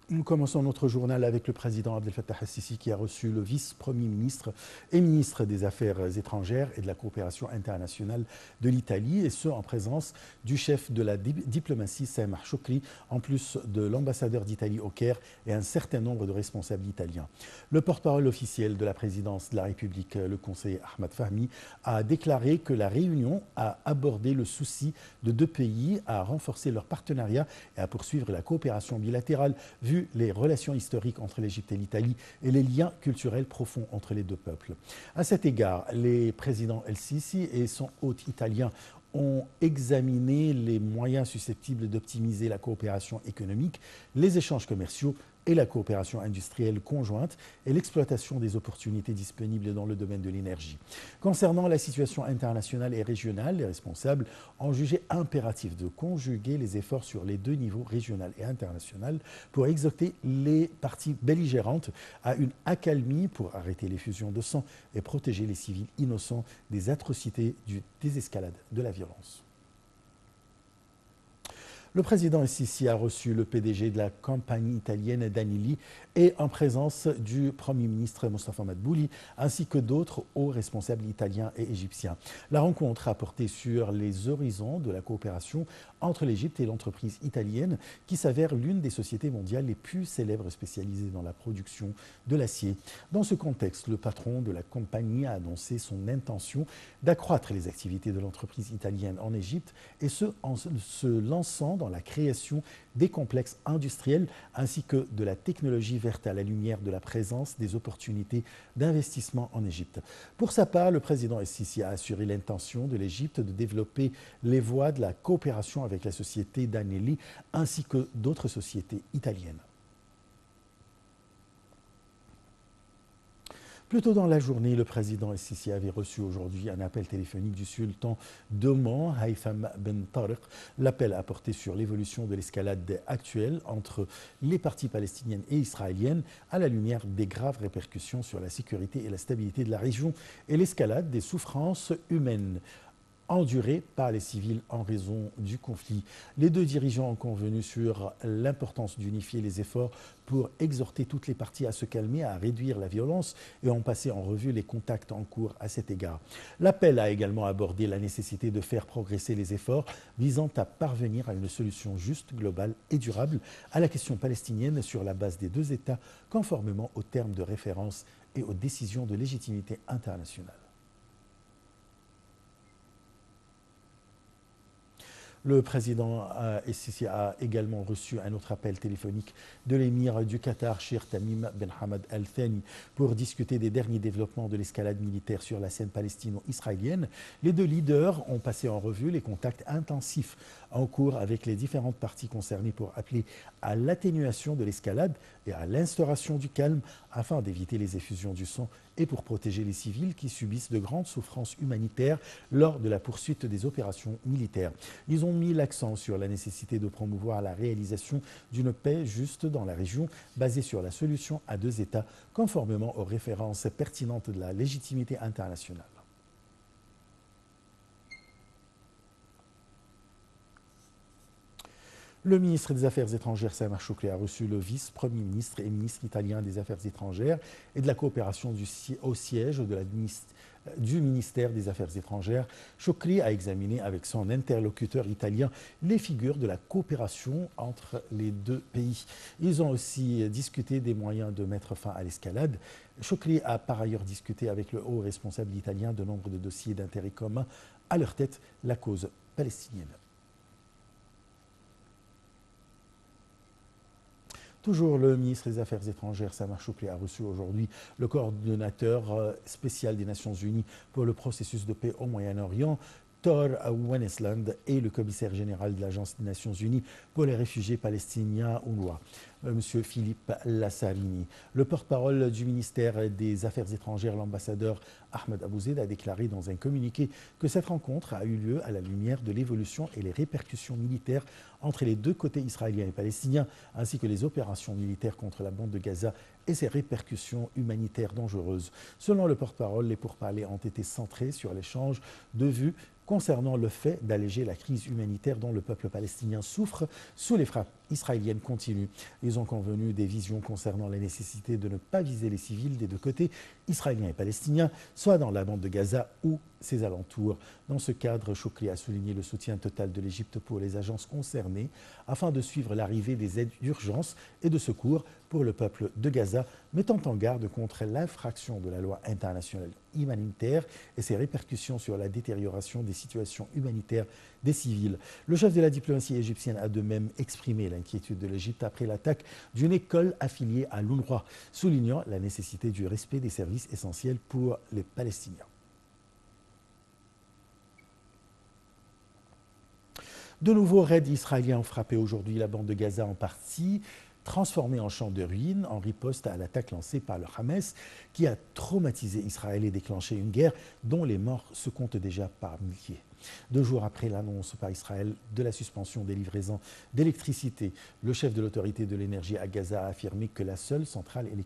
Nous commençons notre journal avec le président Abdel Fattah al-Sisi qui a reçu le vice-premier ministre et ministre des Affaires étrangères et de la coopération internationale de l'Italie, et ce en présence du chef de la diplomatie Sameh Shoukry, en plus de l'ambassadeur d'Italie au Caire et un certain nombre de responsables italiens. Le porte-parole officiel de la présidence de la République, le conseiller Ahmad Fahmi, a déclaré que la réunion a abordé le souci de deux pays à renforcer leur partenariat et à poursuivre la coopération bilatérale vu les relations historiques entre l'Égypte et l'Italie et les liens culturels profonds entre les deux peuples. À cet égard, les présidents El-Sisi et son hôte italien ont examiné les moyens susceptibles d'optimiser la coopération économique, les échanges commerciaux et la coopération industrielle conjointe et l'exploitation des opportunités disponibles dans le domaine de l'énergie. Concernant la situation internationale et régionale, les responsables ont jugé impératif de conjuguer les efforts sur les deux niveaux, régional et international, pour exhorter les parties belligérantes à une accalmie pour arrêter les fusions de sang et protéger les civils innocents des atrocités du désescalade de la violence. Le président El-Sisi a reçu le PDG de la compagnie italienne Danelli et en présence du Premier ministre Mostafa Madbouli ainsi que d'autres hauts responsables italiens et égyptiens. La rencontre a porté sur les horizons de la coopération entre l'Égypte et l'entreprise italienne qui s'avère l'une des sociétés mondiales les plus célèbres spécialisées dans la production de l'acier. Dans ce contexte, le patron de la compagnie a annoncé son intention d'accroître les activités de l'entreprise italienne en Égypte et ce en se lançant dans la création des complexes industriels ainsi que de la technologie verte à la lumière de la présence des opportunités d'investissement en Égypte. Pour sa part, le président El-Sisi a assuré l'intention de l'Égypte de développer les voies de la coopération avec la société Danelli ainsi que d'autres sociétés italiennes. Plus tôt dans la journée, le président El-Sisi avait reçu aujourd'hui un appel téléphonique du sultan d'Oman, Haitham Ben Tariq. L'appel a porté sur l'évolution de l'escalade actuelle entre les parties palestiniennes et israéliennes à la lumière des graves répercussions sur la sécurité et la stabilité de la région et l'escalade des souffrances humaines endurées par les civils en raison du conflit. Les deux dirigeants ont convenu sur l'importance d'unifier les efforts pour exhorter toutes les parties à se calmer, à réduire la violence et ont passé en revue les contacts en cours à cet égard. L'appel a également abordé la nécessité de faire progresser les efforts visant à parvenir à une solution juste, globale et durable à la question palestinienne sur la base des deux États, conformément aux termes de référence et aux décisions de légitimité internationale. Le président El-Sisi a également reçu un autre appel téléphonique de l'émir du Qatar, Sheikh Tamim Ben Hamad Al Thani, pour discuter des derniers développements de l'escalade militaire sur la scène palestino-israélienne. Les deux leaders ont passé en revue les contacts intensifs en cours avec les différentes parties concernées pour appeler à l'atténuation de l'escalade et à l'instauration du calme afin d'éviter les effusions du sang et pour protéger les civils qui subissent de grandes souffrances humanitaires lors de la poursuite des opérations militaires. Ils ont mis l'accent sur la nécessité de promouvoir la réalisation d'une paix juste dans la région basée sur la solution à deux États conformément aux références pertinentes de la légitimité internationale. Le ministre des Affaires étrangères, Sameh Shoukry, a reçu le vice-premier ministre et ministre italien des Affaires étrangères et de la coopération au siège du ministère des Affaires étrangères. Shoukry a examiné avec son interlocuteur italien les figures de la coopération entre les deux pays. Ils ont aussi discuté des moyens de mettre fin à l'escalade. Shoukry a par ailleurs discuté avec le haut responsable italien de nombre de dossiers d'intérêt commun, à leur tête la cause palestinienne. Toujours le ministre des Affaires étrangères, Sameh Shoukry, a reçu aujourd'hui le coordonnateur spécial des Nations Unies pour le processus de paix au Moyen-Orient, Tor Wennesland, et le commissaire général de l'Agence des Nations Unies pour les réfugiés palestiniens, UNRWA, M. Philippe Lassarini. Le porte-parole du ministère des Affaires étrangères, l'ambassadeur Ahmed Abouzed, a déclaré dans un communiqué que cette rencontre a eu lieu à la lumière de l'évolution et les répercussions militaires entre les deux côtés israéliens et palestiniens, ainsi que les opérations militaires contre la bande de Gaza et ses répercussions humanitaires dangereuses. Selon le porte-parole, les pourparlers ont été centrés sur l'échange de vues concernant le fait d'alléger la crise humanitaire dont le peuple palestinien souffre sous les frappes israélienne continue. Ils ont convenu des visions concernant la nécessité de ne pas viser les civils des deux côtés, israéliens et palestiniens, soit dans la bande de Gaza ou ses alentours. Dans ce cadre, Choukri a souligné le soutien total de l'Égypte pour les agences concernées afin de suivre l'arrivée des aides d'urgence et de secours pour le peuple de Gaza, mettant en garde contre l'infraction de la loi internationale humanitaire et ses répercussions sur la détérioration des situations humanitaires des civils. Le chef de la diplomatie égyptienne a de même exprimé l'inquiétude de l'Égypte après l'attaque d'une école affiliée à l'UNRWA, soulignant la nécessité du respect des services essentiels pour les Palestiniens. De nouveaux raids israéliens ont frappé aujourd'hui la bande de Gaza en partie, transformée en champ de ruines en riposte à l'attaque lancée par le Hamas, qui a traumatisé Israël et déclenché une guerre dont les morts se comptent déjà par milliers. 2 jours après l'annonce par Israël de la suspension des livraisons d'électricité, le chef de l'autorité de l'énergie à Gaza a affirmé que la seule centrale électrique